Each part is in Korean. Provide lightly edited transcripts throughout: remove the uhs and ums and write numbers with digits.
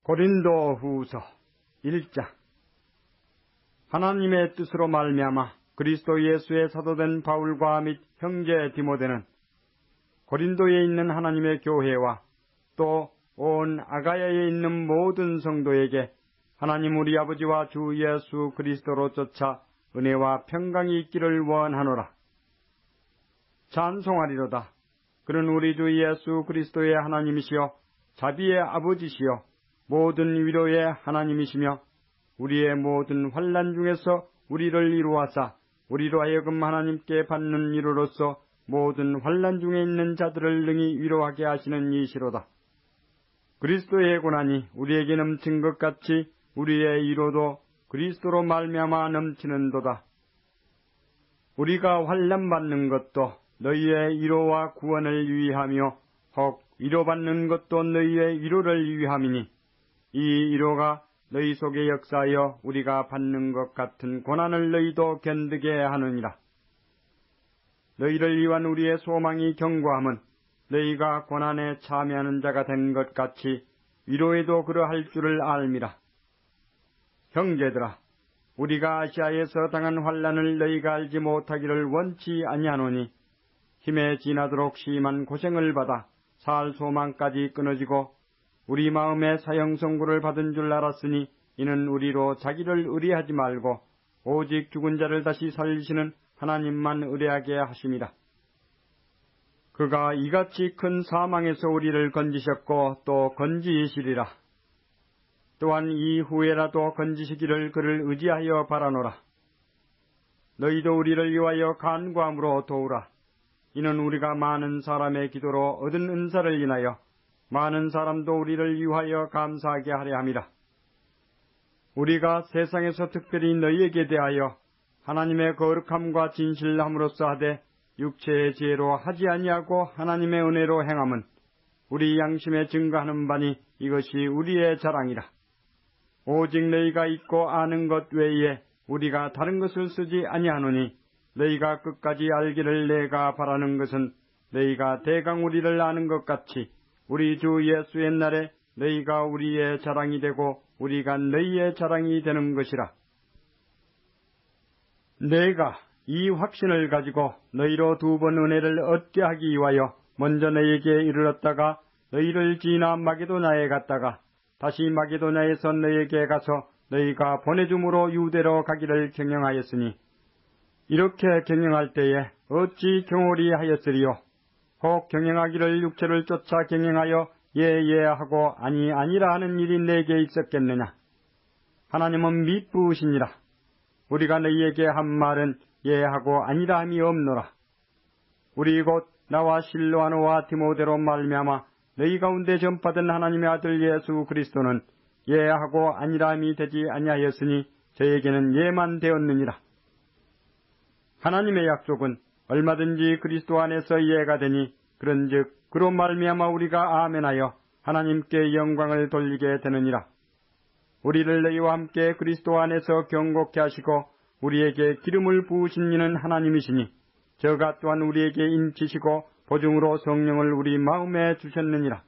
고린도후서 1장. 하나님의 뜻으로 말미암아 그리스도 예수의 사도된 바울과 및 형제 디모데는 고린도에 있는 하나님의 교회와 또 온 아가야에 있는 모든 성도에게 하나님 우리 아버지와 주 예수 그리스도로 쫓아 은혜와 평강이 있기를 원하노라. 찬송하리로다. 그는 우리 주 예수 그리스도의 하나님이시여 자비의 아버지시여 모든 위로의 하나님이시며 우리의 모든 환난 중에서 우리를 이루하사 우리로 하여금 하나님께 받는 위로로서 모든 환난 중에 있는 자들을 능히 위로하게 하시는 이시로다. 그리스도의 고난이 우리에게 넘친 것 같이 우리의 위로도 그리스도로 말미암아 넘치는도다. 우리가 환난 받는 것도 너희의 위로와 구원을 위하며 혹 위로받는 것도 너희의 위로를 위함이니 이 위로가 너희 속에 역사하여 우리가 받는 것 같은 고난을 너희도 견디게 하느니라. 너희를 위한 우리의 소망이 견고함은 너희가 고난에 참여하는 자가 된 것 같이 위로에도 그러할 줄을 알미라. 형제들아, 우리가 아시아에서 당한 환난을 너희가 알지 못하기를 원치 아니하노니 힘에 지나도록 심한 고생을 받아 살 소망까지 끊어지고 우리 마음에 사형선고를 받은 줄 알았으니 이는 우리로 자기를 의뢰하지 말고 오직 죽은 자를 다시 살리시는 하나님만 의뢰하게 하심이라. 그가 이같이 큰 사망에서 우리를 건지셨고 또 건지시리라. 또한 이후에라도 건지시기를 그를 의지하여 바라노라. 너희도 우리를 위하여 간구함으로 도우라. 이는 우리가 많은 사람의 기도로 얻은 은사를 인하여 많은 사람도 우리를 위하여 감사하게 하려 함이라. 우리가 세상에서 특별히 너희에게 대하여 하나님의 거룩함과 진실함으로써 하되 육체의 지혜로 하지 아니하고 하나님의 은혜로 행함은 우리 양심에 증거하는 바니 이것이 우리의 자랑이라. 오직 너희가 있고 아는 것 외에 우리가 다른 것을 쓰지 아니하노니 너희가 끝까지 알기를 내가 바라는 것은 너희가 대강 우리를 아는 것 같이 우리 주 예수의 날에 너희가 우리의 자랑이 되고 우리가 너희의 자랑이 되는 것이라. 내가 이 확신을 가지고 너희로 2번 은혜를 얻게 하기 위하여 먼저 너희에게 이르렀다가 너희를 지나 마게도냐에 갔다가 다시 마게도냐에서 너희에게 가서 너희가 보내줌으로 유대로 가기를 경영하였으니 이렇게 경영할 때에 어찌 경홀히 하였으리요. 혹 경영하기를 육체를 쫓아 경영하여 예하고 아니라 하는 일이 내게 있었겠느냐. 하나님은 미쁘시니라. 우리가 너희에게 한 말은 예하고 아니라 함이 없노라. 우리 곧 나와 실로아노와 디모데로 말미암아 너희 가운데 전파된 하나님의 아들 예수 그리스도는 예하고 아니라 함이 되지 아니하였으니 저에게는 예만 되었느니라. 하나님의 약속은 얼마든지 그리스도 안에서 예가 되니 그런즉 그로 말미암아 우리가 아멘하여 하나님께 영광을 돌리게 되느니라. 우리를 너희와 함께 그리스도 안에서 경고케 하시고 우리에게 기름을 부으신 이는 하나님이시니 저가 또한 우리에게 인치시고 보증으로 성령을 우리 마음에 주셨느니라.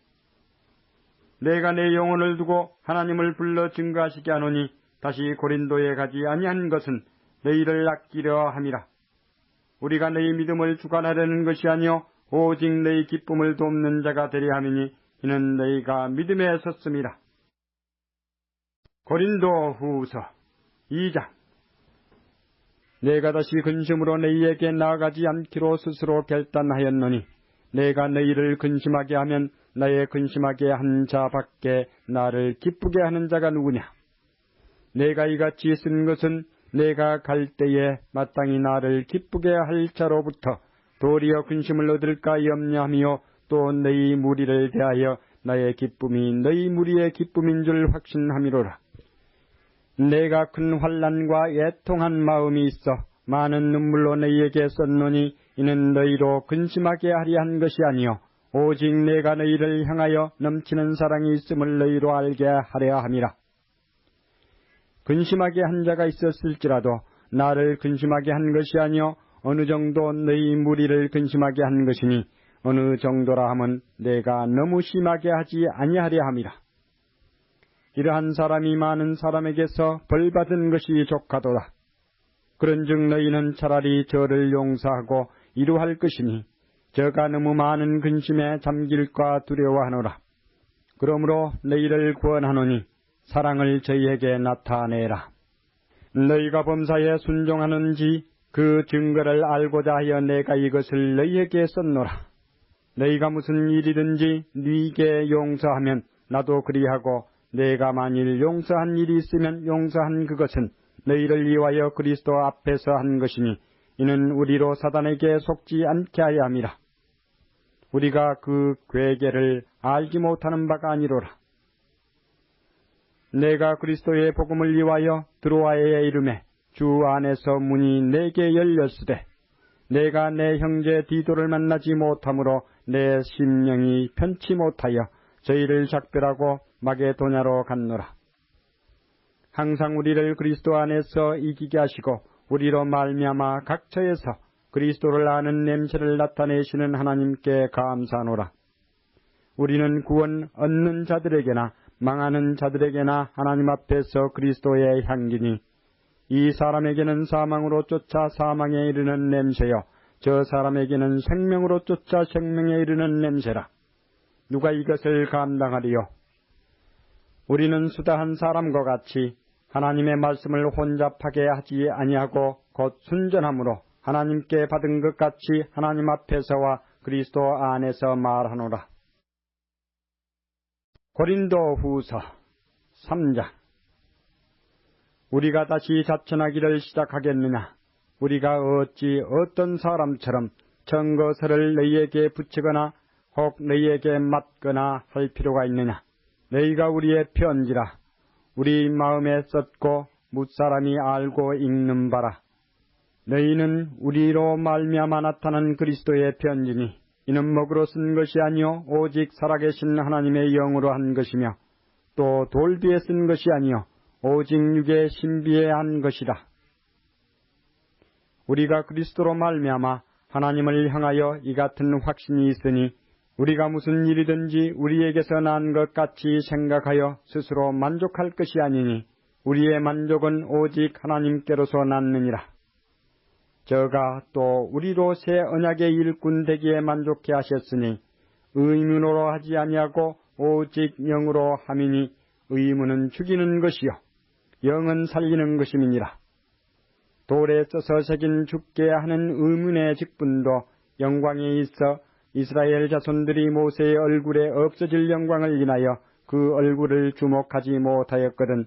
내가 내 영혼을 두고 하나님을 불러 증거하시게 하노니 다시 고린도에 가지 아니한 것은 너희를 아끼려 함이라. 우리가 너희 믿음을 주관하려는 것이 아니요 오직 너희 기쁨을 돕는 자가 되려 함이니 이는 너희가 믿음에 섰음이라. 고린도후서 2장. 내가 다시 근심으로 너희에게 나아가지 않기로 스스로 결단하였노니 내가 너희를 근심하게 하면 나의 근심하게 한 자밖에 나를 기쁘게 하는 자가 누구냐. 내가 이같이 쓴 것은 내가 갈 때에 마땅히 나를 기쁘게 할 자로부터 도리어 근심을 얻을까 염려하며 또 너희 무리를 대하여 나의 기쁨이 너희 무리의 기쁨인 줄 확신함이로라. 내가 큰 환난과 애통한 마음이 있어 많은 눈물로 너희에게 썼노니 이는 너희로 근심하게 하려 한 것이 아니요 오직 내가 너희를 향하여 넘치는 사랑이 있음을 너희로 알게 하려 함이라. 근심하게 한 자가 있었을지라도 나를 근심하게 한 것이 아니요 어느 정도 너희 무리를 근심하게 한 것이니 어느 정도라 함은 내가 너무 심하게 하지 아니하려 함이라. 이러한 사람이 많은 사람에게서 벌받은 것이 족하도다. 그런즉 너희는 차라리 저를 용서하고 이루할 것이니 저가 너무 많은 근심에 잠길까 두려워하노라. 그러므로 너희를 구원하노니 사랑을 저희에게 나타내라. 너희가 범사에 순종하는지 그 증거를 알고자 하여 내가 이것을 너희에게 썼노라. 너희가 무슨 일이든지 네게 용서하면 나도 그리하고 내가 만일 용서한 일이 있으면 용서한 그것은 너희를 위하여 그리스도 앞에서 한 것이니 이는 우리로 사단에게 속지 않게 하여 함이라. 우리가 그 괴계를 알지 못하는 바가 아니로라. 내가 그리스도의 복음을 위하여 드로아에 이르매 주 안에서 문이 내게 열렸으되 내가 내 형제 디도를 만나지 못하므로 내 심령이 편치 못하여 저희를 작별하고 마게도냐로 갔노라. 항상 우리를 그리스도 안에서 이기게 하시고 우리로 말미암아 각처에서 그리스도를 아는 냄새를 나타내시는 하나님께 감사하노라. 우리는 구원 얻는 자들에게나 망하는 자들에게나 하나님 앞에서 그리스도의 향기니 이 사람에게는 사망으로 쫓아 사망에 이르는 냄새요 저 사람에게는 생명으로 쫓아 생명에 이르는 냄새라. 누가 이것을 감당하리요? 우리는 수다한 사람과 같이 하나님의 말씀을 혼잡하게 하지 아니하고 곧 순전함으로 하나님께 받은 것 같이 하나님 앞에서와 그리스도 안에서 말하노라. 고린도 후서 3장. 우리가 다시 자천하기를 시작하겠느냐? 우리가 어찌 어떤 사람처럼 증거서를 너희에게 붙이거나 혹 너희에게 맞거나 할 필요가 있느냐? 너희가 우리의 편지라 우리 마음에 썼고 뭇사람이 알고 읽는 바라. 너희는 우리로 말미암아 나타난 그리스도의 편지니 이는 먹으로 쓴 것이 아니요 오직 살아계신 하나님의 영으로 한 것이며 또 돌비에 쓴 것이 아니요 오직 육의 신비에 한 것이라. 우리가 그리스도로 말미암아 하나님을 향하여 이 같은 확신이 있으니 우리가 무슨 일이든지 우리에게서 난 것 같이 생각하여 스스로 만족할 것이 아니니 우리의 만족은 오직 하나님께로서 났느니라. 저가 또 우리로 새 언약의 일꾼 되기에 만족해 하셨으니 의문으로 하지 아니하고 오직 영으로 함이니 의문은 죽이는 것이요 영은 살리는 것임이니라. 돌에 써서 새긴 죽게 하는 의문의 직분도 영광에 있어 이스라엘 자손들이 모세의 얼굴에 없어질 영광을 인하여 그 얼굴을 주목하지 못하였거든.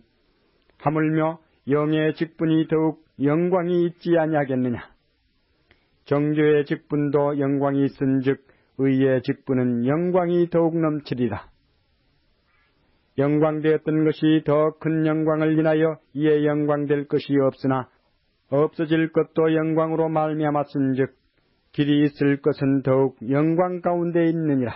하물며 영의 직분이 더욱 영광이 있지 아니하겠느냐. 정죄의 직분도 영광이 있은즉 의의 직분은 영광이 더욱 넘치리라. 영광되었던 것이 더 큰 영광을 인하여 이에 영광될 것이 없으나 없어질 것도 영광으로 말미암았은즉 길이 있을 것은 더욱 영광 가운데 있느니라.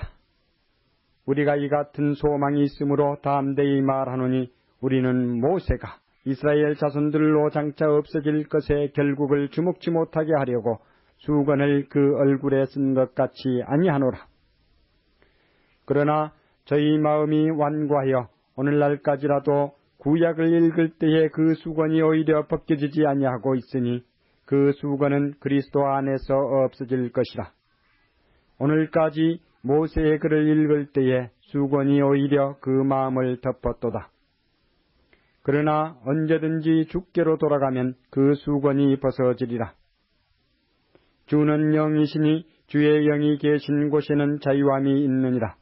우리가 이 같은 소망이 있으므로 담대히 말하노니 우리는 모세가 이스라엘 자손들로 장차 없어질 것의 결국을 주목치 못하게 하려고 수건을 그 얼굴에 쓴 것 같이 아니하노라. 그러나 저희 마음이 완고하여 오늘날까지라도 구약을 읽을 때에 그 수건이 오히려 벗겨지지 아니하고 있으니 그 수건은 그리스도 안에서 없어질 것이라. 오늘까지 모세의 글을 읽을 때에 수건이 오히려 그 마음을 덮었도다. 그러나 언제든지 주께로 돌아가면 그 수건이 벗어지리라. 주는 영이시니 주의 영이 계신 곳에는 자유함이 있느니라.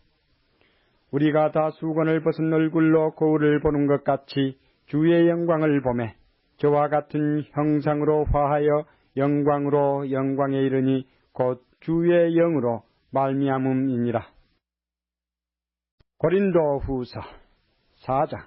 우리가 다 수건을 벗은 얼굴로 거울을 보는 것 같이 주의 영광을 보매 저와 같은 형상으로 화하여 영광으로 영광에 이르니 곧 주의 영으로 말미암음이니라. 고린도 후서 4장.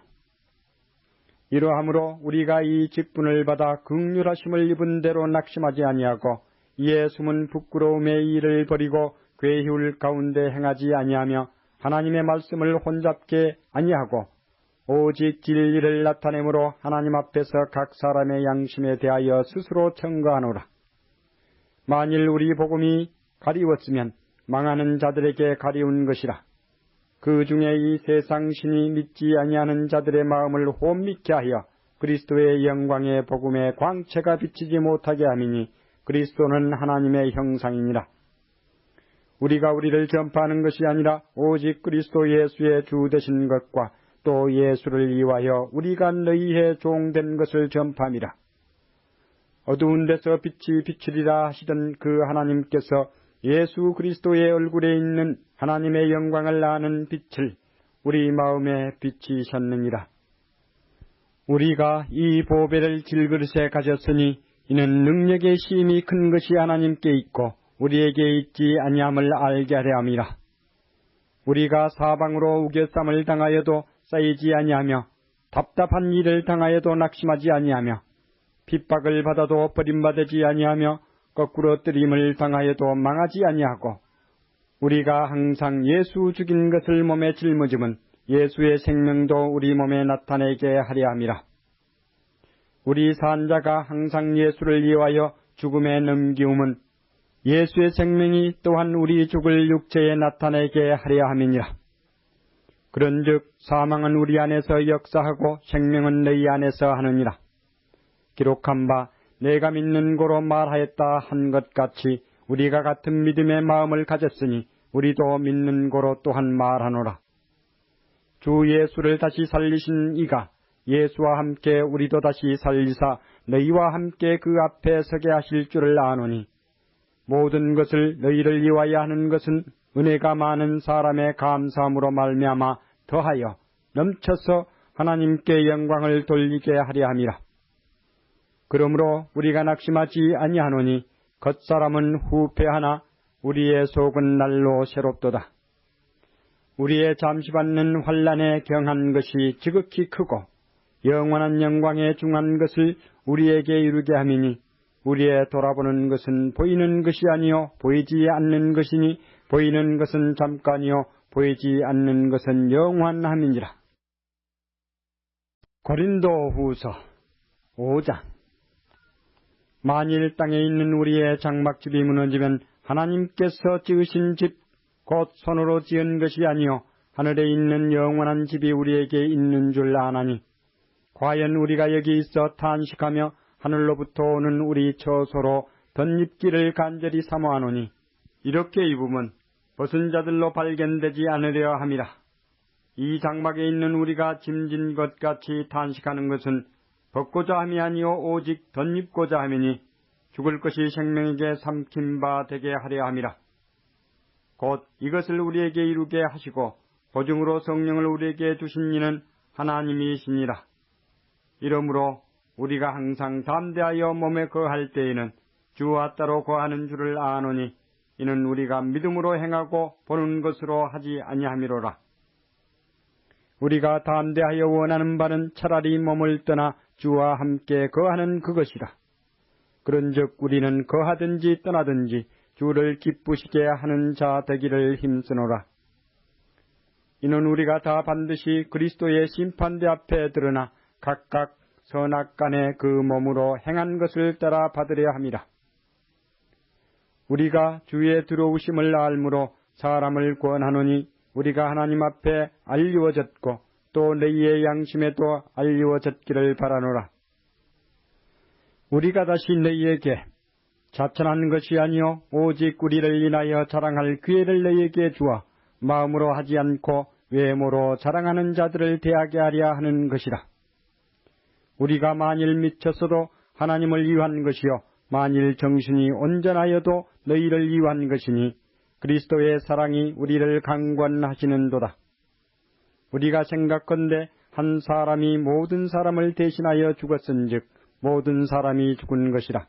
이러함으로 우리가 이 직분을 받아 긍휼하심을 입은 대로 낙심하지 아니하고 이에 숨은 부끄러움의 일을 버리고 괴휼 가운데 행하지 아니하며 하나님의 말씀을 혼잡게 아니하고 오직 진리를 나타내므로 하나님 앞에서 각 사람의 양심에 대하여 스스로 청구하노라. 만일 우리 복음이 가리웠으면 망하는 자들에게 가리운 것이라. 그 중에 이 세상 신이 믿지 아니하는 자들의 마음을 혼미케 하여 그리스도의 영광의 복음의 광채가 비치지 못하게 함이니 그리스도는 하나님의 형상이니라. 우리가 우리를 전파하는 것이 아니라 오직 그리스도 예수의 주 되신 것과 또 예수를 위하여 우리가 너희의 종된 것을 전파함이라. 어두운 데서 빛이 비추리라 하시던 그 하나님께서 예수 그리스도의 얼굴에 있는 하나님의 영광을 아는 빛을 우리 마음에 비치셨느니라. 우리가 이 보배를 질그릇에 가졌으니 이는 능력의 힘이 큰 것이 하나님께 있고 우리에게 있지 아니함을 알게 하려 함이라. 우리가 사방으로 우겨쌈을 당하여도 쌓이지 아니하며 답답한 일을 당하여도 낙심하지 아니하며 핍박을 받아도 버림받지 아니하며 거꾸로 뜨림을 당하여도 망하지 아니하고 우리가 항상 예수 죽인 것을 몸에 짊어짐은 예수의 생명도 우리 몸에 나타내게 하려 함이라. 우리 산자가 항상 예수를 위하여 죽음에 넘기움은 예수의 생명이 또한 우리 죽을 육체에 나타내게 하려 함이니라. 그런즉 사망은 우리 안에서 역사하고 생명은 너희 안에서 하느니라. 기록한 바 내가 믿는 고로 말하였다 한 것 같이 우리가 같은 믿음의 마음을 가졌으니 우리도 믿는 고로 또한 말하노라. 주 예수를 다시 살리신 이가 예수와 함께 우리도 다시 살리사 너희와 함께 그 앞에 서게 하실 줄을 아노니 모든 것을 너희를 위하여 하는 것은 은혜가 많은 사람의 감사함으로 말미암아 더하여 넘쳐서 하나님께 영광을 돌리게 하려 함이라. 그러므로 우리가 낙심하지 아니하노니 겉사람은 후패하나 우리의 속은 날로 새롭도다. 우리의 잠시 받는 환난에 경한 것이 지극히 크고 영원한 영광에 중한 것을 우리에게 이루게 함이니 우리의 돌아보는 것은 보이는 것이 아니요 보이지 않는 것이니 보이는 것은 잠깐이요 보이지 않는 것은 영원함이니라. 고린도후서 5장. 만일 땅에 있는 우리의 장막집이 무너지면 하나님께서 지으신 집 곧 손으로 지은 것이 아니요 하늘에 있는 영원한 집이 우리에게 있는 줄 아나니 과연 우리가 여기 있어 탄식하며 하늘로부터 오는 우리 처소로 덧입기를 간절히 사모하노니 이렇게 입으면 벗은 자들로 발견되지 않으려 함이라. 이 장막에 있는 우리가 짐진 것 같이 탄식하는 것은 벗고자 함이 아니요 오직 덧입고자 함이니 죽을 것이 생명에게 삼킨 바 되게 하려 함이라. 곧 이것을 우리에게 이루게 하시고 보증으로 성령을 우리에게 주신 이는 하나님이시니라. 이러므로 우리가 항상 담대하여 몸에 거할 때에는 주와 따로 거하는 줄을 아노니 이는 우리가 믿음으로 행하고 보는 것으로 하지 아니함이로라. 우리가 담대하여 원하는 바는 차라리 몸을 떠나 주와 함께 거하는 그것이라. 그런즉 우리는 거하든지 떠나든지 주를 기쁘시게 하는 자 되기를 힘쓰노라. 이는 우리가 다 반드시 그리스도의 심판대 앞에 드러나 각각 선악간에 그 몸으로 행한 것을 따라 받으려 함이라. 우리가 주의 들어오심을 알므로 사람을 권하노니 우리가 하나님 앞에 알리워졌고 또 너희의 양심에도 알리워졌기를 바라노라. 우리가 다시 너희에게 자천하는 것이 아니요 오직 우리를 인하여 자랑할 기회를 너희에게 주어 마음으로 하지 않고 외모로 자랑하는 자들을 대하게 하려 하는 것이라. 우리가 만일 미쳤어도 하나님을 위한 것이요 만일 정신이 온전하여도 너희를 위한 것이니 그리스도의 사랑이 우리를 강권하시는도다. 우리가 생각건대 한 사람이 모든 사람을 대신하여 죽었은즉 모든 사람이 죽은 것이라.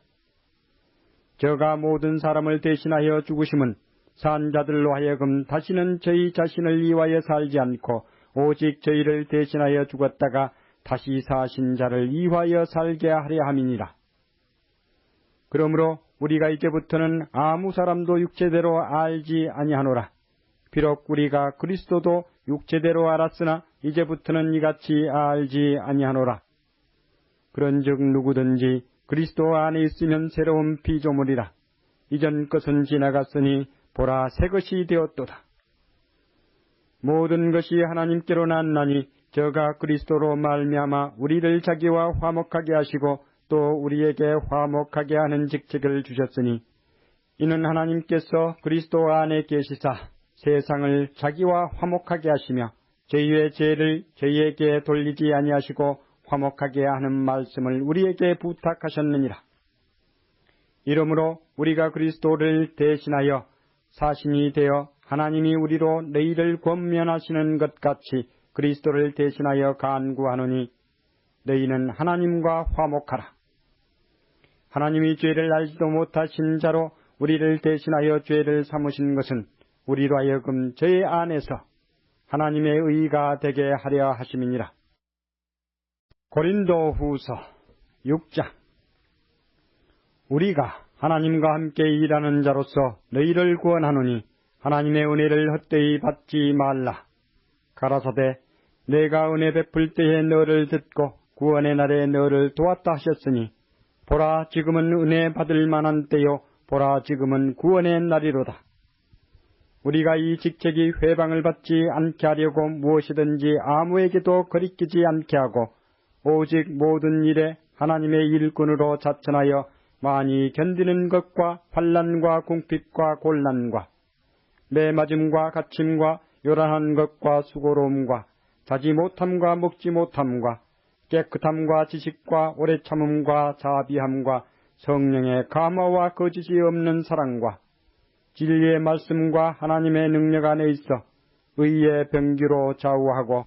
저가 모든 사람을 대신하여 죽으심은 산 자들로 하여금 다시는 저희 자신을 위하여 살지 않고 오직 저희를 대신하여 죽었다가 다시 사신 자를 위하여 살게 하려 함이니라. 그러므로 우리가 이제부터는 아무 사람도 육체대로 알지 아니하노라. 비록 우리가 그리스도도 육체대로 알았으나 이제부터는 이같이 알지 아니하노라. 그런즉 누구든지 그리스도 안에 있으면 새로운 피조물이라. 이전 것은 지나갔으니 보라 새 것이 되었도다. 모든 것이 하나님께로 났나니 저가 그리스도로 말미암아 우리를 자기와 화목하게 하시고 또 우리에게 화목하게 하는 직책을 주셨으니 이는 하나님께서 그리스도 안에 계시사 세상을 자기와 화목하게 하시며 저희의 죄를 저희에게 돌리지 아니하시고 화목하게 하는 말씀을 우리에게 부탁하셨느니라. 이러므로 우리가 그리스도를 대신하여 사신이 되어 하나님이 우리로 너희를 권면하시는 것 같이 그리스도를 대신하여 간구하노니 너희는 하나님과 화목하라. 하나님이 죄를 알지도 못하신 자로 우리를 대신하여 죄를 삼으신 것은 우리로 하여금 저의 안에서 하나님의 의가 되게 하려 하심이니라. 고린도후서 6장. 우리가 하나님과 함께 일하는 자로서 너희를 구원하노니 하나님의 은혜를 헛되이 받지 말라. 가라사대 내가 은혜 베풀 때에 너를 듣고 구원의 날에 너를 도왔다 하셨으니 보라 지금은 은혜 받을 만한 때요 보라 지금은 구원의 날이로다. 우리가 이 직책이 회방을 받지 않게 하려고 무엇이든지 아무에게도 거리끼지 않게 하고 오직 모든 일에 하나님의 일꾼으로 자천하여 많이 견디는 것과 환난과 궁핍과 곤란과 매맞음과 갇힘과 요란한 것과 수고로움과 자지 못함과 먹지 못함과 깨끗함과 지식과 오래 참음과 자비함과 성령의 감화와 거짓이 없는 사랑과 진리의 말씀과 하나님의 능력 안에 있어 의의 병기로 좌우하고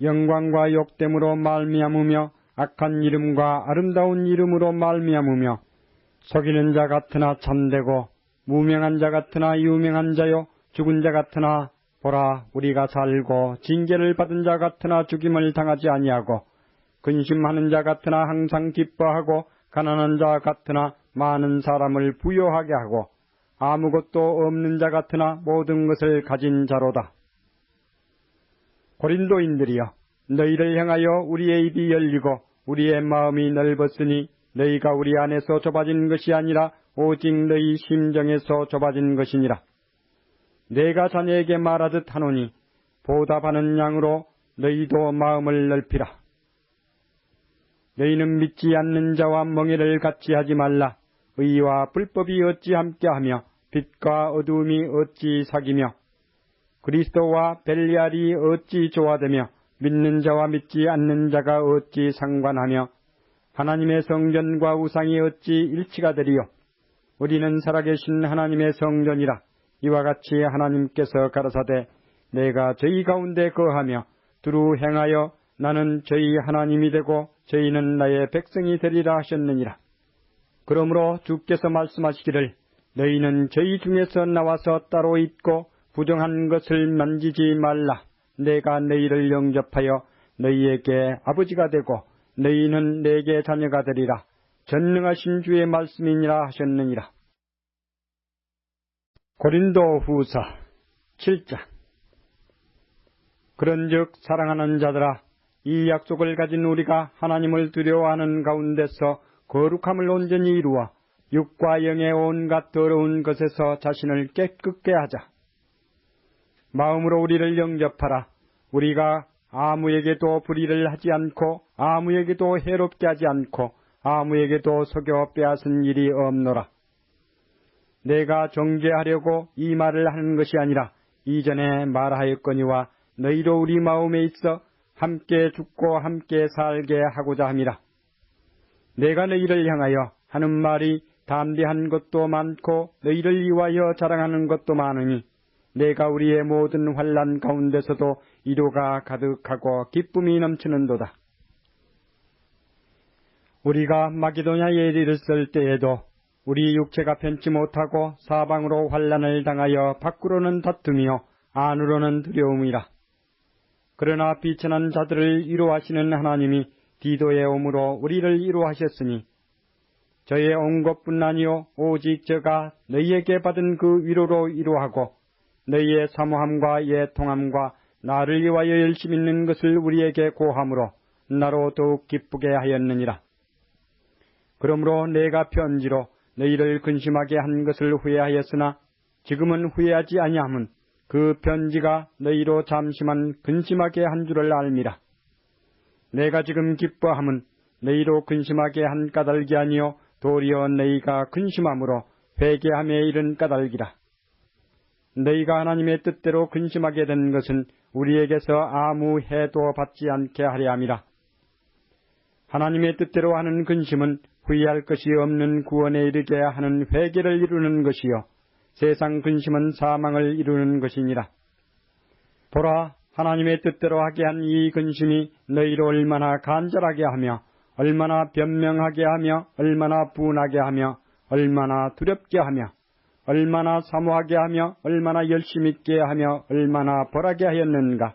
영광과 욕됨으로 말미암으며 악한 이름과 아름다운 이름으로 말미암으며 속이는 자 같으나 참되고 무명한 자 같으나 유명한 자요 죽은 자 같으나 보라 우리가 살고 징계를 받은 자 같으나 죽임을 당하지 아니하고 근심하는 자 같으나 항상 기뻐하고 가난한 자 같으나 많은 사람을 부요하게 하고 아무것도 없는 자 같으나 모든 것을 가진 자로다. 고린도인들이여 너희를 향하여 우리의 입이 열리고 우리의 마음이 넓었으니 너희가 우리 안에서 좁아진 것이 아니라 오직 너희 심정에서 좁아진 것이니라. 내가 자네에게 말하듯 하노니 보답하는 양으로 너희도 마음을 넓히라. 너희는 믿지 않는 자와 멍에를 같이 하지 말라. 의와 불법이 어찌 함께하며 빛과 어두움이 어찌 사귀며 그리스도와 벨리알이 어찌 조화되며 믿는 자와 믿지 않는 자가 어찌 상관하며 하나님의 성전과 우상이 어찌 일치가 되리요. 우리는 살아계신 하나님의 성전이라. 이와 같이 하나님께서 가라사대 내가 저희 가운데 거하며 두루 행하여 나는 저희 하나님이 되고 저희는 나의 백성이 되리라 하셨느니라. 그러므로 주께서 말씀하시기를 너희는 저희 중에서 나와서 따로 있고 부정한 것을 만지지 말라. 내가 너희를 영접하여 너희에게 아버지가 되고 너희는 내게 자녀가 되리라. 전능하신 주의 말씀이니라 하셨느니라. 고린도후서 7장. 그런즉 사랑하는 자들아 이 약속을 가진 우리가 하나님을 두려워하는 가운데서 거룩함을 온전히 이루어 육과 영의 온갖 더러운 것에서 자신을 깨끗게 하자. 마음으로 우리를 영접하라. 우리가 아무에게도 불의를 하지 않고 아무에게도 해롭게 하지 않고 아무에게도 속여 빼앗은 일이 없노라. 내가 정죄하려고 이 말을 하는 것이 아니라 이전에 말하였거니와 너희로 우리 마음에 있어 함께 죽고 함께 살게 하고자 함이라. 내가 너희를 향하여 하는 말이 담대한 것도 많고 너희를 위하여 자랑하는 것도 많으니 내가 우리의 모든 환난 가운데서도 위로가 가득하고 기쁨이 넘치는도다. 우리가 마게도냐에 이르렀을 때에도 우리 육체가 편치 못하고 사방으로 환난을 당하여 밖으로는 다툼이요 안으로는 두려움이라. 그러나 비천한 자들을 위로하시는 하나님이 디도의 오므로 우리를 위로하셨으니 저의 온 것뿐 아니요 오직 저가 너희에게 받은 그 위로로 위로하고 너희의 사모함과 애통함과 나를 위하여 열심히 있는 것을 우리에게 고함으로 나로 더욱 기쁘게 하였느니라. 그러므로 내가 편지로 너희를 근심하게 한 것을 후회하였으나 지금은 후회하지 아니함은 그 편지가 너희로 잠시만 근심하게 한 줄을 알미라. 내가 지금 기뻐함은 너희로 근심하게 한 까닭이 아니요 도리어 너희가 근심함으로 회개함에 이른 까닭이라. 너희가 하나님의 뜻대로 근심하게 된 것은 우리에게서 아무 해도 받지 않게 하려 함이라. 하나님의 뜻대로 하는 근심은 후회할 것이 없는 구원에 이르게 하는 회개를 이루는 것이요 세상 근심은 사망을 이루는 것이니라. 보라, 하나님의 뜻대로 하게 한 이 근심이 너희로 얼마나 간절하게 하며 얼마나 변명하게 하며 얼마나 분하게 하며 얼마나 두렵게 하며 얼마나 사모하게 하며 얼마나 열심 있게 하며 얼마나 벌하게 하였는가.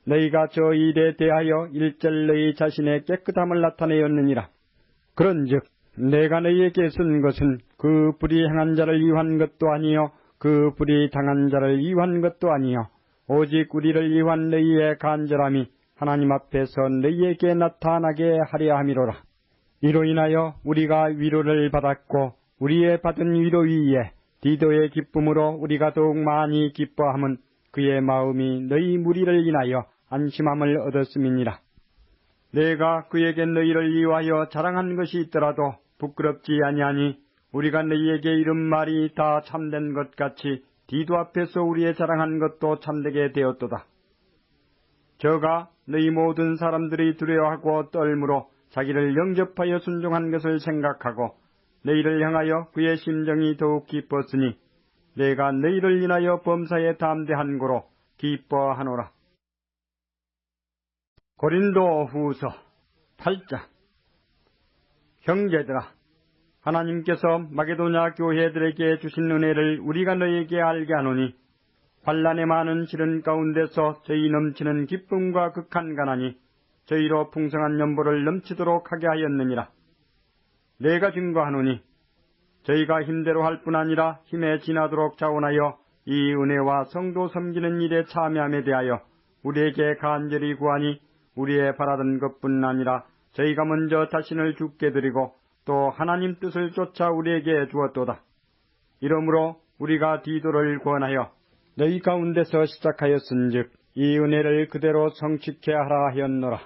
너희가 저 일에 대하여 일절 너희 자신의 깨끗함을 나타내었느니라. 그런즉 내가 너희에게 쓴 것은 그 불의 행한 자를 위한 것도 아니요 그 불의 당한 자를 위한 것도 아니요 오직 우리를 위한 너희의 간절함이 하나님 앞에서 너희에게 나타나게 하려 함이로라. 이로 인하여 우리가 위로를 받았고 우리의 받은 위로 위에 디도의 기쁨으로 우리가 더욱 많이 기뻐함은 그의 마음이 너희 무리를 인하여 안심함을 얻었음이니라. 내가 그에게 너희를 위하여 자랑한 것이 있더라도 부끄럽지 아니하니 우리가 너희에게 이른 말이 다 참된 것 같이 디도 앞에서 우리의 자랑한 것도 참되게 되었도다. 저가 너희 모든 사람들이 두려워하고 떨므로 자기를 영접하여 순종한 것을 생각하고 너희를 향하여 그의 심정이 더욱 기뻤으니 내가 너희를 인하여 범사에 담대한 고로 기뻐하노라. 고린도 후서 8장. 형제들아, 하나님께서 마게도냐 교회들에게 주신 은혜를 우리가 너희에게 알게 하노니 환난의 많은 시련 가운데서 저희 넘치는 기쁨과 극한 가난이 저희로 풍성한 연보를 넘치도록 하게 하였느니라. 내가 증거하노니 저희가 힘대로 할 뿐 아니라 힘에 지나도록 자원하여 이 은혜와 성도 섬기는 일에 참여함에 대하여 우리에게 간절히 구하니 우리의 바라던 것뿐 아니라 저희가 먼저 자신을 주께 드리고 또 하나님 뜻을 쫓아 우리에게 주었도다. 이러므로 우리가 디도를 권하여 너희 가운데서 시작하였은즉 이 은혜를 그대로 성취케 하라 하였노라.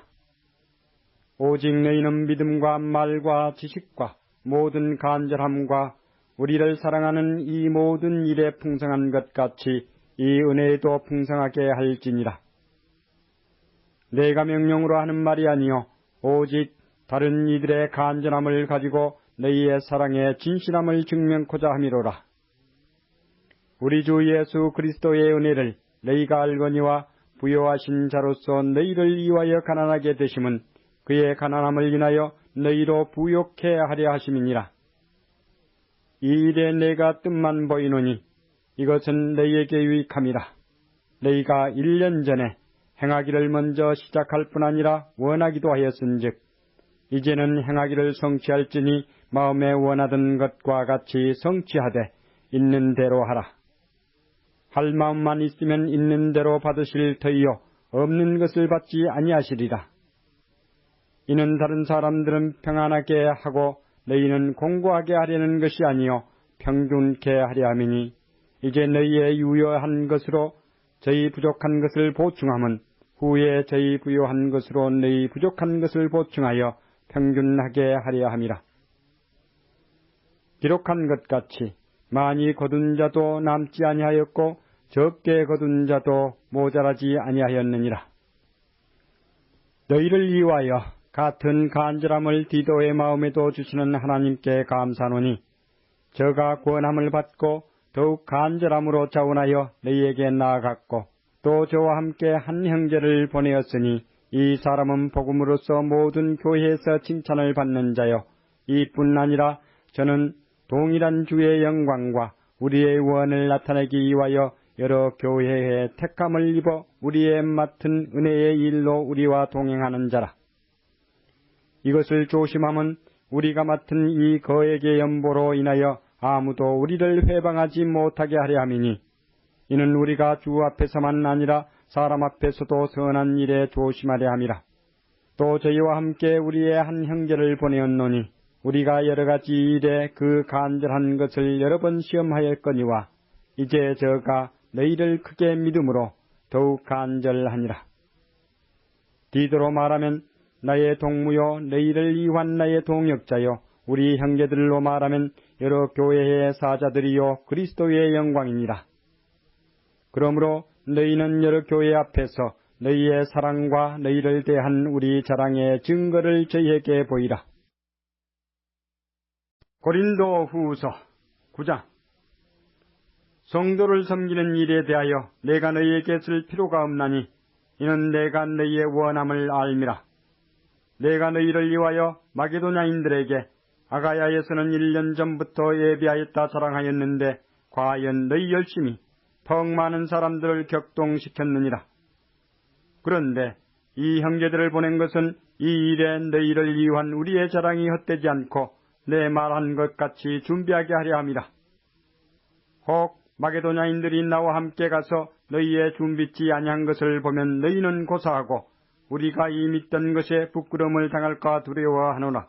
오직 너희는 믿음과 말과 지식과 모든 간절함과 우리를 사랑하는 이 모든 일에 풍성한 것 같이 이 은혜에도 풍성하게 할지니라. 내가 명령으로 하는 말이 아니요 오직 다른 이들의 간절함을 가지고 너희의 사랑에 진실함을 증명코자 함이로라. 우리 주 예수 그리스도의 은혜를 너희가 알거니와 부요하신 자로서 너희를 위하여 가난하게 되심은 그의 가난함을 인하여 너희로 부욕해 하려 하심이니라. 이 일에 내가 뜻만 보이노니 이것은 너희에게 유익함이라. 너희가 1년 전에 행하기를 먼저 시작할 뿐 아니라 원하기도 하였은즉 이제는 행하기를 성취할지니 마음에 원하던 것과 같이 성취하되 있는 대로 하라. 할 마음만 있으면 있는 대로 받으실 터이요 없는 것을 받지 아니하시리라. 이는 다른 사람들은 평안하게 하고 너희는 공고하게 하려는 것이 아니요 평균케 하려 함이니 이제 너희의 유효한 것으로 저희 부족한 것을 보충함은 후에 저희 부요한 것으로 너희 부족한 것을 보충하여 평균하게 하려 함이라. 기록한 것 같이 많이 거둔 자도 남지 아니하였고 적게 거둔 자도 모자라지 아니하였느니라. 너희를 위하여 같은 간절함을 디도의 마음에도 주시는 하나님께 감사하노니 저가 권함을 받고 더욱 간절함으로 자원하여 너희에게 나아갔고 또 저와 함께 한 형제를 보내었으니 이 사람은 복음으로서 모든 교회에서 칭찬을 받는 자요 이뿐 아니라 저는 동일한 주의 영광과 우리의 원을 나타내기 위하여 여러 교회에 택함을 입어 우리의 맡은 은혜의 일로 우리와 동행하는 자라. 이것을 조심함은 우리가 맡은 이 거액의 연보로 인하여 아무도 우리를 회방하지 못하게 하려 함이니 이는 우리가 주 앞에서만 아니라 사람 앞에서도 선한 일에 조심하려 함이라. 또 저희와 함께 우리의 한 형제를 보내었노니 우리가 여러 가지 일에 그 간절한 것을 여러 번 시험하였거니와 이제 저가 너희를 크게 믿음으로 더욱 간절하니라. 디도로 말하면 나의 동무요 너희를 이완 나의 동역자요 우리 형제들로 말하면 여러 교회의 사자들이요 그리스도의 영광이니라. 그러므로 너희는 여러 교회 앞에서 너희의 사랑과 너희를 대한 우리 자랑의 증거를 저희에게 보이라. 고린도 후서 9장. 성도를 섬기는 일에 대하여 내가 너희에게 쓸 필요가 없나니 이는 내가 너희의 원함을 알미라. 내가 너희를 위하여 마게도냐인들에게 아가야에서는 1년 전부터 예비하였다 자랑하였는데 과연 너희 열심히 퍽 많은 사람들을 격동시켰느니라. 그런데 이 형제들을 보낸 것은 이 일에 너희를 위한 우리의 자랑이 헛되지 않고 내 말한 것 같이 준비하게 하려 함이라. 혹 마게도냐인들이 나와 함께 가서 너희의 준비치 아니한 것을 보면 너희는 고사하고 우리가 이 믿던 것에 부끄러움을 당할까 두려워하노라.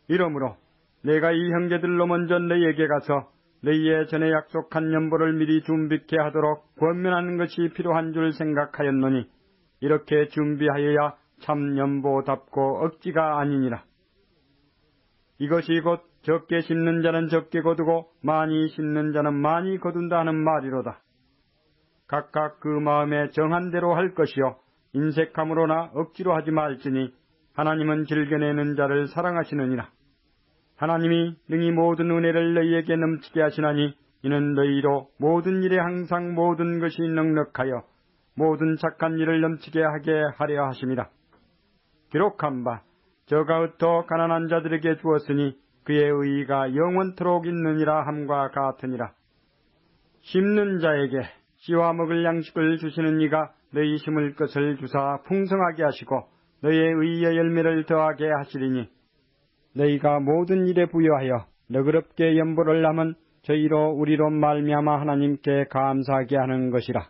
이러므로 내가 이 형제들로 먼저 너희에게 가서 너희의 전에 약속한 연보를 미리 준비케 하도록 권면하는 것이 필요한 줄 생각하였노니 이렇게 준비하여야 참 연보답고 억지가 아니니라. 이것이 곧 적게 심는 자는 적게 거두고 많이 심는 자는 많이 거둔다 하는 말이로다. 각각 그 마음에 정한 대로 할 것이요 인색함으로나 억지로 하지 말지니 하나님은 즐겨내는 자를 사랑하시느니라. 하나님이 능히 모든 은혜를 너희에게 넘치게 하시나니 이는 너희로 모든 일에 항상 모든 것이 넉넉하여 모든 착한 일을 넘치게 하게 하려 하심이라. 기록한 바 저가 흩어 가난한 자들에게 주었으니 그의 의의가 영원토록 있느니라 함과 같으니라. 심는 자에게 씨와 먹을 양식을 주시는 이가 너희 심을 것을 주사 풍성하게 하시고 너희의 의의 열매를 더하게 하시리니 너희가 모든 일에 부여하여 너그럽게 연보를 하면 저희로 우리로 말미암아 하나님께 감사하게 하는 것이라.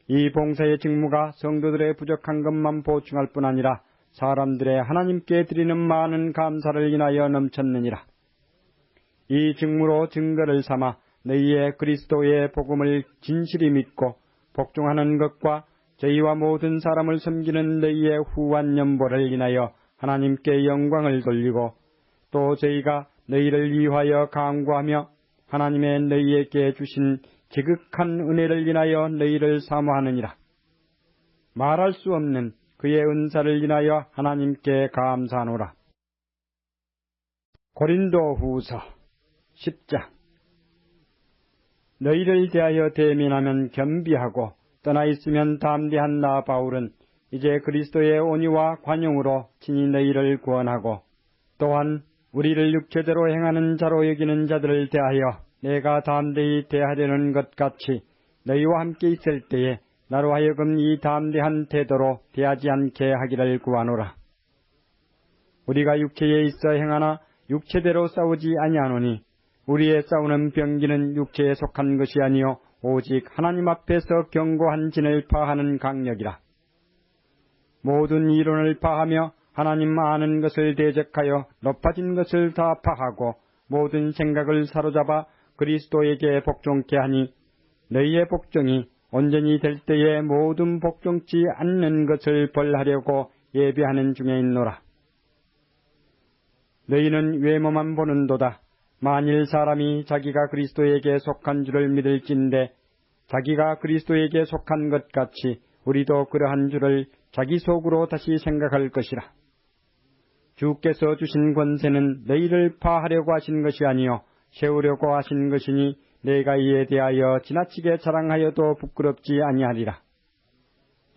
이 봉사의 직무가 성도들의 부족한 것만 보충할 뿐 아니라 사람들의 하나님께 드리는 많은 감사를 인하여 넘쳤느니라. 이 직무로 증거를 삼아 너희의 그리스도의 복음을 진실히 믿고 복종하는 것과 저희와 모든 사람을 섬기는 너희의 후한 연보를 인하여 하나님께 영광을 돌리고 또 저희가 너희를 위하여 간구하며 하나님의 너희에게 주신 지극한 은혜를 인하여 너희를 사모하느니라. 말할 수 없는 그의 은사를 인하여 하나님께 감사하노라. 고린도 후서 10장. 너희를 대하여 대면하면 겸비하고 떠나 있으면 담대한 나 바울은 이제 그리스도의 온유와 관용으로 친히 너희를 구원하고 또한 우리를 육체대로 행하는 자로 여기는 자들을 대하여 내가 담대히 대하려는 것 같이 너희와 함께 있을 때에 나로 하여금 이 담대한 태도로 대하지 않게 하기를 구하노라. 우리가 육체에 있어 행하나 육체대로 싸우지 아니하노니 우리의 싸우는 병기는 육체에 속한 것이 아니요 오직 하나님 앞에서 견고한 진을 파하는 강력이라. 모든 이론을 파하며 하나님 아는 것을 대적하여 높아진 것을 다 파하고 모든 생각을 사로잡아 그리스도에게 복종케 하니 너희의 복종이 온전히 될 때에 모든 복종치 않는 것을 벌하려고 예비하는 중에 있노라. 너희는 외모만 보는도다. 만일 사람이 자기가 그리스도에게 속한 줄을 믿을진데 자기가 그리스도에게 속한 것 같이 우리도 그러한 줄을 자기 속으로 다시 생각할 것이라. 주께서 주신 권세는 너희를 파하려고 하신 것이 아니요 세우려고 하신 것이니 내가 이에 대하여 지나치게 자랑하여도 부끄럽지 아니하리라.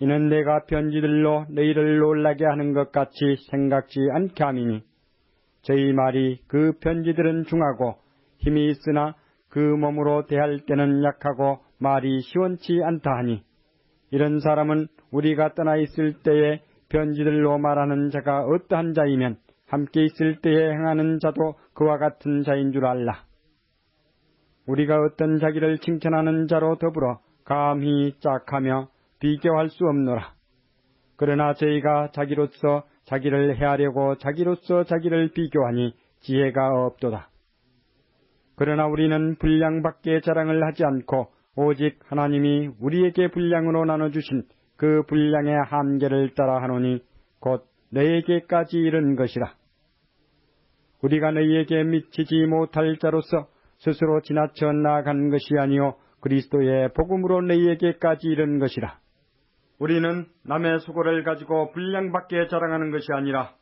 이는 내가 편지들로 너희를 놀라게 하는 것 같이 생각지 않게 함이니 저희 말이 그 편지들은 중하고 힘이 있으나 그 몸으로 대할 때는 약하고 말이 시원치 않다 하니 이런 사람은 우리가 떠나 있을 때에 편지들로 말하는 자가 어떠한 자이면 함께 있을 때에 행하는 자도 그와 같은 자인 줄 알라. 우리가 어떤 자기를 칭찬하는 자로 더불어 감히 짝하며 비교할 수 없노라. 그러나 저희가 자기로서 자기를 해하려고 자기로서 자기를 비교하니 지혜가 없도다. 그러나 우리는 분량밖에 자랑을 하지 않고 오직 하나님이 우리에게 분량으로 나눠주신 그 분량의 한계를 따라 하노니 곧 너희에게까지 이른 것이라. 우리가 너희에게 미치지 못할 자로서 스스로 지나쳐 나아간 것이 아니요 그리스도의 복음으로 너희에게까지 이른 것이라. 우리는 남의 수고를 가지고 분량밖에 자랑하는 것이 아니라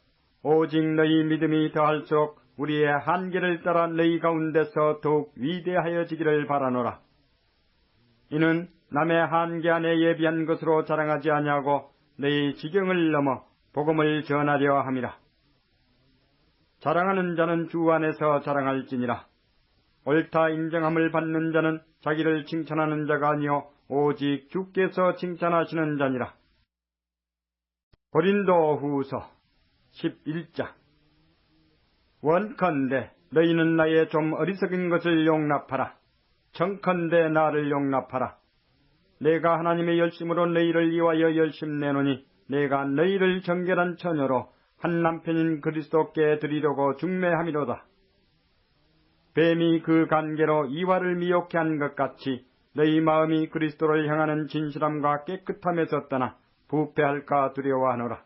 오직 너희 믿음이 더할수록 우리의 한계를 따라 너희 가운데서 더욱 위대하여지기를 바라노라. 이는 남의 한계 안에 예비한 것으로 자랑하지 아니하고 너희 지경을 넘어 복음을 전하려 함이라. 자랑하는 자는 주 안에서 자랑할지니라. 옳다 인정함을 받는 자는 자기를 칭찬하는 자가 아니요 오직 주께서 칭찬하시는 자니라. 고린도후서 11장. 원컨대 너희는 나의 좀 어리석은 것을 용납하라. 청컨대 나를 용납하라. 내가 하나님의 열심으로 너희를 위하여 열심내노니 내가 너희를 정결한 처녀로 한 남편인 그리스도께 드리려고 중매함이로다. 뱀이 그 관계로 이와를 미혹해 한 것 같이 너희 마음이 그리스도를 향하는 진실함과 깨끗함에서 떠나 부패할까 두려워하노라.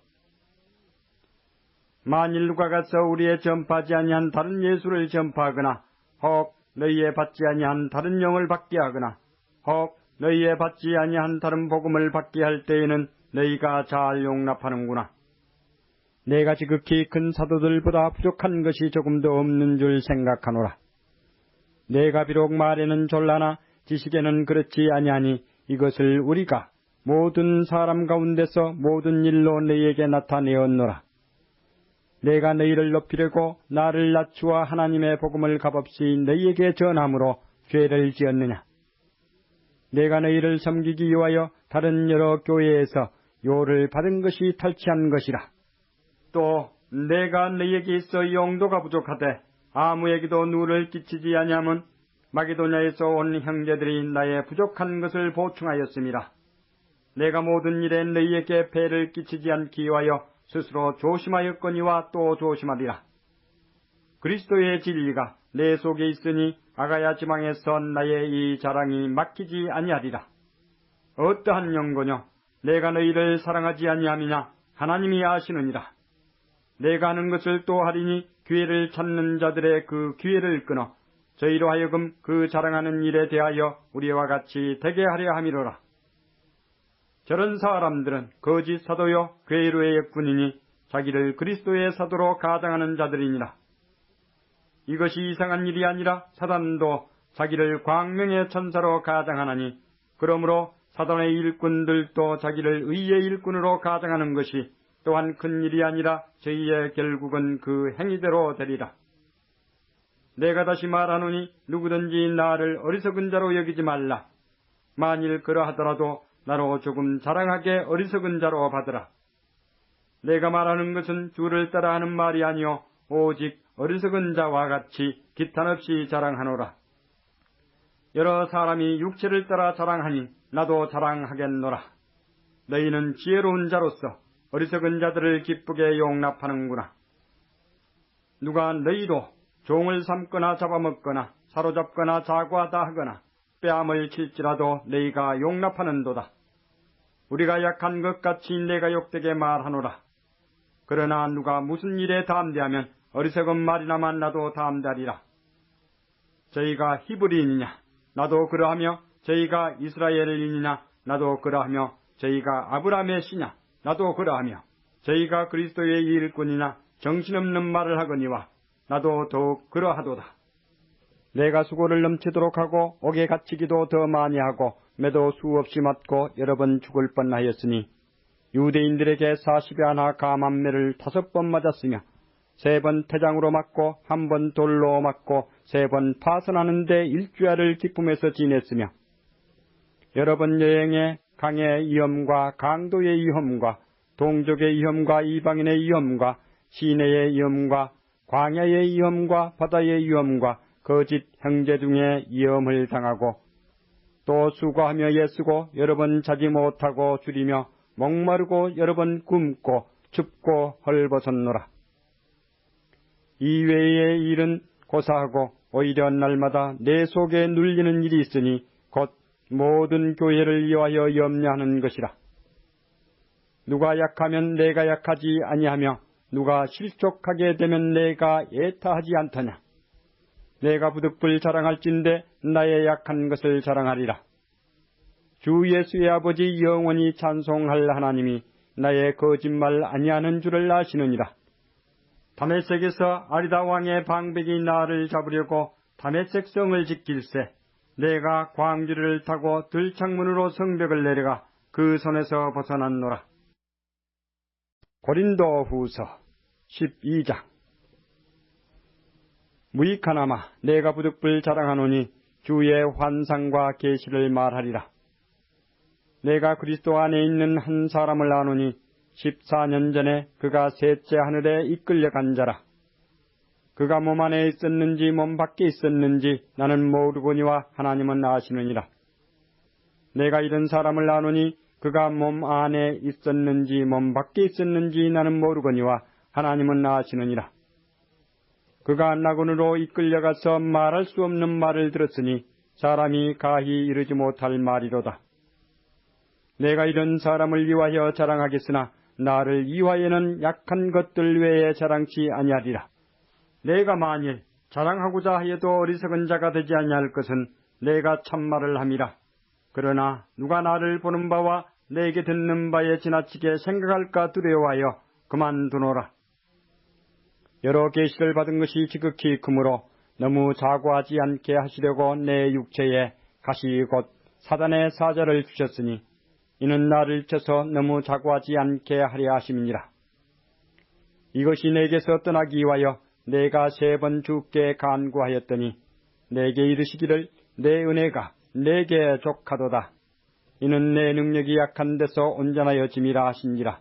만일 누가 가서 우리의 전파하지 아니한 다른 예수를 전파하거나 혹 너희의 받지 아니한 다른 영을 받게 하거나 혹 너희의 받지 아니한 다른 복음을 받게 할 때에는 너희가 잘 용납하는구나. 내가 지극히 큰 사도들보다 부족한 것이 조금도 없는 줄 생각하노라. 내가 비록 말에는 졸라나 지식에는 그렇지 아니하니 이것을 우리가 모든 사람 가운데서 모든 일로 너희에게 나타내었노라. 내가 너희를 높이려고 나를 낮추어 하나님의 복음을 값없이 너희에게 전함으로 죄를 지었느냐. 내가 너희를 섬기기 위하여 다른 여러 교회에서 요를 받은 것이 탈취한 것이라. 또 내가 너희에게 있어 용도가 부족하되 아무에게도 누를 끼치지 아니함은 마게도냐에서 온 형제들이 나의 부족한 것을 보충하였음이라. 내가 모든 일에 너희에게 폐를 끼치지 않기 위하여 스스로 조심하였거니와 또 조심하리라. 그리스도의 진리가 내 속에 있으니 아가야 지방에서 나의 이 자랑이 막히지 아니하리라. 어떠한 연고뇨? 내가 너희를 사랑하지 아니함이냐? 하나님이 아시느니라. 내가 하는 것을 또 하리니 기회를 찾는 자들의 그 기회를 끊어 저희로 하여금 그 자랑하는 일에 대하여 우리와 같이 되게 하려 함이로라. 저런 사람들은 거짓 사도요 괴로의 역군이니 자기를 그리스도의 사도로 가장하는 자들이니라. 이것이 이상한 일이 아니라 사단도 자기를 광명의 천사로 가장하나니 그러므로 사단의 일꾼들도 자기를 의의 일꾼으로 가장하는 것이 또한 큰 일이 아니라 저희의 결국은 그 행위대로 되리라. 내가 다시 말하노니 누구든지 나를 어리석은 자로 여기지 말라. 만일 그러하더라도 나로 조금 자랑하게 어리석은 자로 받으라. 내가 말하는 것은 주를 따라 하는 말이 아니요 오직 어리석은 자와 같이 기탄 없이 자랑하노라. 여러 사람이 육체를 따라 자랑하니 나도 자랑하겠노라. 너희는 지혜로운 자로서 어리석은 자들을 기쁘게 용납하는구나. 누가 너희로 종을 삼거나 잡아먹거나 사로잡거나 자고하다 하거나 뺨을 칠지라도 너희가 용납하는도다. 우리가 약한 것 같이 내가 욕되게 말하노라. 그러나 누가 무슨 일에 담대하면 어리석은 말이나 만나도 담대하리라. 저희가 히브리인이냐? 나도 그러하며 저희가 이스라엘인이냐? 나도 그러하며 저희가 아브라함의 씨냐? 나도 그러하며 저희가 그리스도의 일꾼이냐? 정신없는 말을 하거니와 나도 더욱 그러하도다. 내가 수고를 넘치도록 하고 옥에 갇히기도 더 많이 하고 매도 수없이 맞고 여러 번 죽을 뻔하였으니 유대인들에게 40에 하나 감암매를 5번 맞았으며 3번 태장으로 맞고 1번 돌로 맞고 3번 파선하는데 일주야를 기쁨에서 지냈으며 여러 번 여행에 강의 위험과 강도의 위험과 동족의 위험과 이방인의 위험과 시내의 위험과 광야의 위험과 바다의 위험과 거짓 형제 중에 위험을 당하고 또 수고하며 애쓰고 여러 번 자지 못하고 줄이며 목마르고 여러 번 굶고 춥고 헐벗었노라. 이외의 일은 고사하고 오히려 날마다 내 속에 눌리는 일이 있으니 곧 모든 교회를 위하여 염려하는 것이라. 누가 약하면 내가 약하지 아니하며 누가 실족하게 되면 내가 애타하지 않더냐. 내가 부득불 자랑할진대 나의 약한 것을 자랑하리라. 주 예수의 아버지 영원히 찬송할 하나님이 나의 거짓말 아니하는 줄을 아시느니라. 다메섹에서 아리다 왕의 방백이 나를 잡으려고 다메섹 성을 지킬세 내가 광주리를 타고 들창문으로 성벽을 내려가 그 손에서 벗어났노라. 고린도 후서 12장. 무익하나마 내가 부득불 자랑하노니 주의 환상과 계시를 말하리라. 내가 그리스도 안에 있는 한 사람을 아노니 14년 전에 그가 셋째 하늘에 이끌려간 자라. 그가 몸 안에 있었는지 몸 밖에 있었는지 나는 모르거니와 하나님은 아시느니라. 내가 이런 사람을 아노니 그가 몸 안에 있었는지 몸 밖에 있었는지 나는 모르거니와 하나님은 아시느니라. 그가 낙원으로 이끌려가서 말할 수 없는 말을 들었으니 사람이 가히 이르지 못할 말이로다. 내가 이런 사람을 위하여 자랑하겠으나 나를 위하여는 약한 것들 외에 자랑치 아니하리라. 내가 만일 자랑하고자 하여도 어리석은 자가 되지 아니할 것은 내가 참말을 함이라. 그러나 누가 나를 보는 바와 내게 듣는 바에 지나치게 생각할까 두려워하여 그만두노라. 여러 계시를 받은 것이 지극히 크므로 너무 자고하지 않게 하시려고 내 육체에 가시 곧 사단의 사자를 주셨으니 이는 나를 쳐서 너무 자고하지 않게 하려 하심이니라. 이것이 내게서 떠나기 위하여 내가 3번 주께 간구하였더니 내게 이르시기를 내 은혜가 내게 족하도다. 이는 내 능력이 약한 데서 온전하여짐이라 하시니라.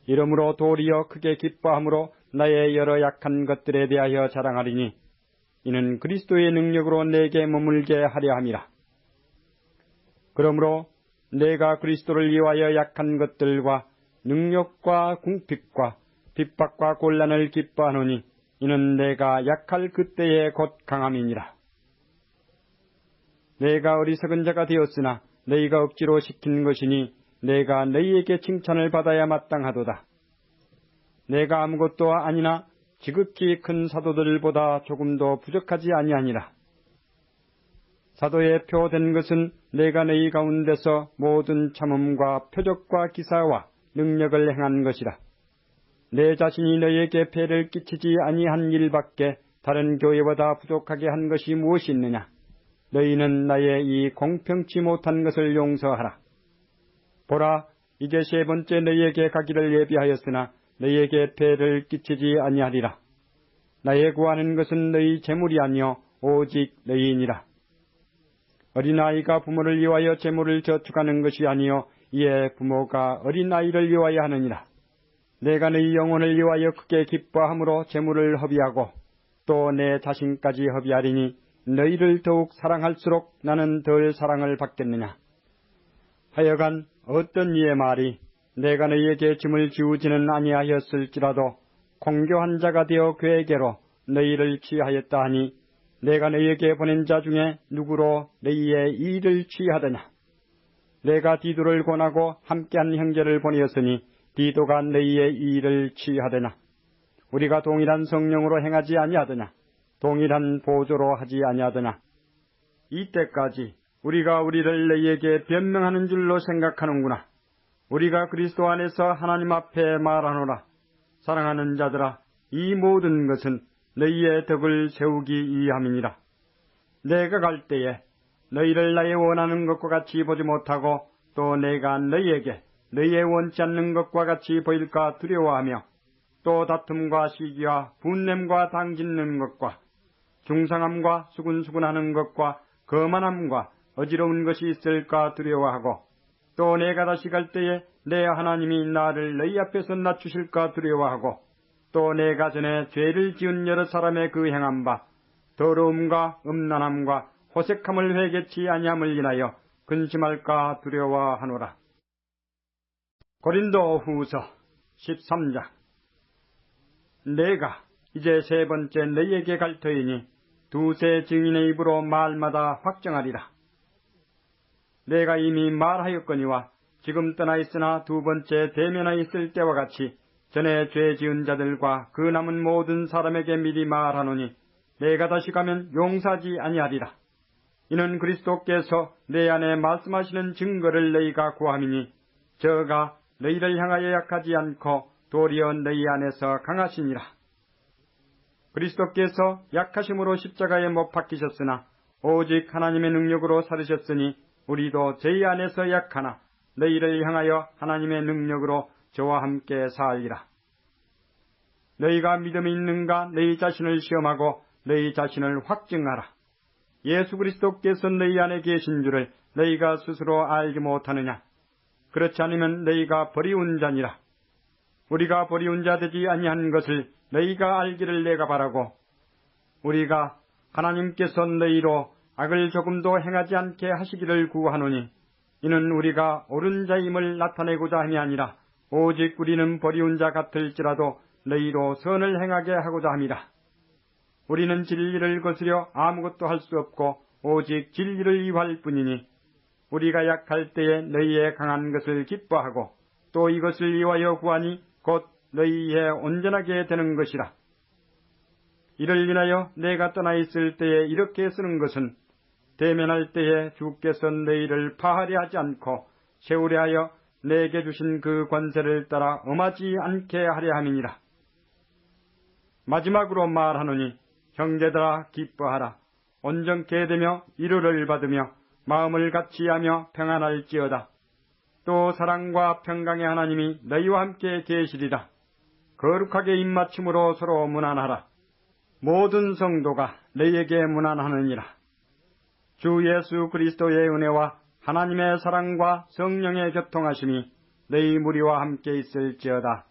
이러므로 도리어 크게 기뻐함으로 나의 여러 약한 것들에 대하여 자랑하리니 이는 그리스도의 능력으로 내게 머물게 하려 함이라. 그러므로 내가 그리스도를 위하여 약한 것들과 능력과 궁핍과 핍박과 곤란을 기뻐하노니 이는 내가 약할 그때에 곧 강함이니라. 내가 어리석은 자가 되었으나 너희가 억지로 시킨 것이니 내가 너희에게 칭찬을 받아야 마땅하도다. 내가 아무것도 아니나 지극히 큰 사도들보다 조금도 부족하지 아니하니라. 사도의 표 된 것은 내가 너희 가운데서 모든 참음과 표적과 기사와 능력을 행한 것이라. 내 자신이 너희에게 폐를 끼치지 아니한 일밖에 다른 교회보다 부족하게 한 것이 무엇이 있느냐. 너희는 나의 이 공평치 못한 것을 용서하라. 보라, 이제 3번째 너희에게 가기를 예비하였으나 너희에게 폐를 끼치지 아니하리라. 나의 구하는 것은 너희 재물이 아니요 오직 너희이니라. 어린아이가 부모를 위하여 재물을 저축하는 것이 아니요 이에 부모가 어린아이를 위하여 하느니라. 내가 너희 영혼을 위하여 크게 기뻐함으로 재물을 허비하고 또 내 자신까지 허비하리니 너희를 더욱 사랑할수록 나는 덜 사랑을 받겠느냐. 하여간 어떤 이의 말이 내가 너희에게 짐을 지우지는 아니하였을지라도 공교한 자가 되어 괴계로 너희를 취하였다 하니 내가 너희에게 보낸 자 중에 누구로 너희의 일을 취하더냐. 내가 디도를 권하고 함께한 형제를 보내었으니 디도가 너희의 일을 취하더냐. 우리가 동일한 성령으로 행하지 아니하더냐. 동일한 보조로 하지 아니하더냐. 이때까지 우리가 우리를 너희에게 변명하는 줄로 생각하는구나. 우리가 그리스도 안에서 하나님 앞에 말하노라. 사랑하는 자들아, 이 모든 것은 너희의 덕을 세우기 위함이니라. 내가 갈 때에 너희를 나의 원하는 것과 같이 보지 못하고 또 내가 너희에게 너희의 원치 않는 것과 같이 보일까 두려워하며 또 다툼과 시기와 분냄과 당짓는 것과 중상함과 수군수군하는 것과 거만함과 어지러운 것이 있을까 두려워하고 또 내가 다시 갈 때에 내 하나님이 나를 너희 앞에서 낮추실까 두려워하고 또 내가 전에 죄를 지은 여러 사람의 그 행한 바 더러움과 음란함과 호색함을 회개치 아니함을 인하여 근심할까 두려워하노라. 고린도 후서 13장. 내가 이제 3번째 너희에게 갈 터이니 두세 증인의 입으로 말마다 확정하리라. 내가 이미 말하였거니와 지금 떠나 있으나 두 번째 대면하여 있을 때와 같이 전에 죄 지은 자들과 그 남은 모든 사람에게 미리 말하노니 내가 다시 가면 용서하지 아니하리라. 이는 그리스도께서 내 안에 말씀하시는 증거를 너희가 구함이니 저가 너희를 향하여 약하지 않고 도리어 너희 안에서 강하시니라. 그리스도께서 약하심으로 십자가에 못 박히셨으나 오직 하나님의 능력으로 살으셨으니 우리도 저희 안에서 약하나 너희를 향하여 하나님의 능력으로 저와 함께 살리라. 너희가 믿음이 있는가 너희 자신을 시험하고 너희 자신을 확증하라. 예수 그리스도께서 너희 안에 계신 줄을 너희가 스스로 알지 못하느냐? 그렇지 않으면 너희가 버리운 자니라. 우리가 버리운 자 되지 아니한 것을 너희가 알기를 내가 바라고 우리가 하나님께서 너희로 악을 조금도 행하지 않게 하시기를 구하노니 이는 우리가 옳은 자임을 나타내고자 함이 아니라 오직 우리는 버리운 자 같을지라도 너희로 선을 행하게 하고자 함이라. 우리는 진리를 거스려 아무것도 할 수 없고 오직 진리를 이유할 뿐이니 우리가 약할 때에 너희의 강한 것을 기뻐하고 또 이것을 이유하여 구하니 곧 너희의 온전하게 되는 것이라. 이를 인하여 내가 떠나 있을 때에 이렇게 쓰는 것은 대면할 때에 주께서 너희를 파하려 하지 않고 세우려 하여 내게 주신 그 권세를 따라 엄하지 않게 하려 함이니라. 마지막으로 말하노니 형제들아 기뻐하라. 온전케 되며 위로를 받으며 마음을 같이하며 평안할지어다. 또 사랑과 평강의 하나님이 너희와 함께 계시리라. 거룩하게 입맞춤으로 서로 문안하라. 모든 성도가 너희에게 문안하느니라. 주 예수 그리스도의 은혜와 하나님의 사랑과 성령의 교통하심이 너희 무리와 함께 있을지어다.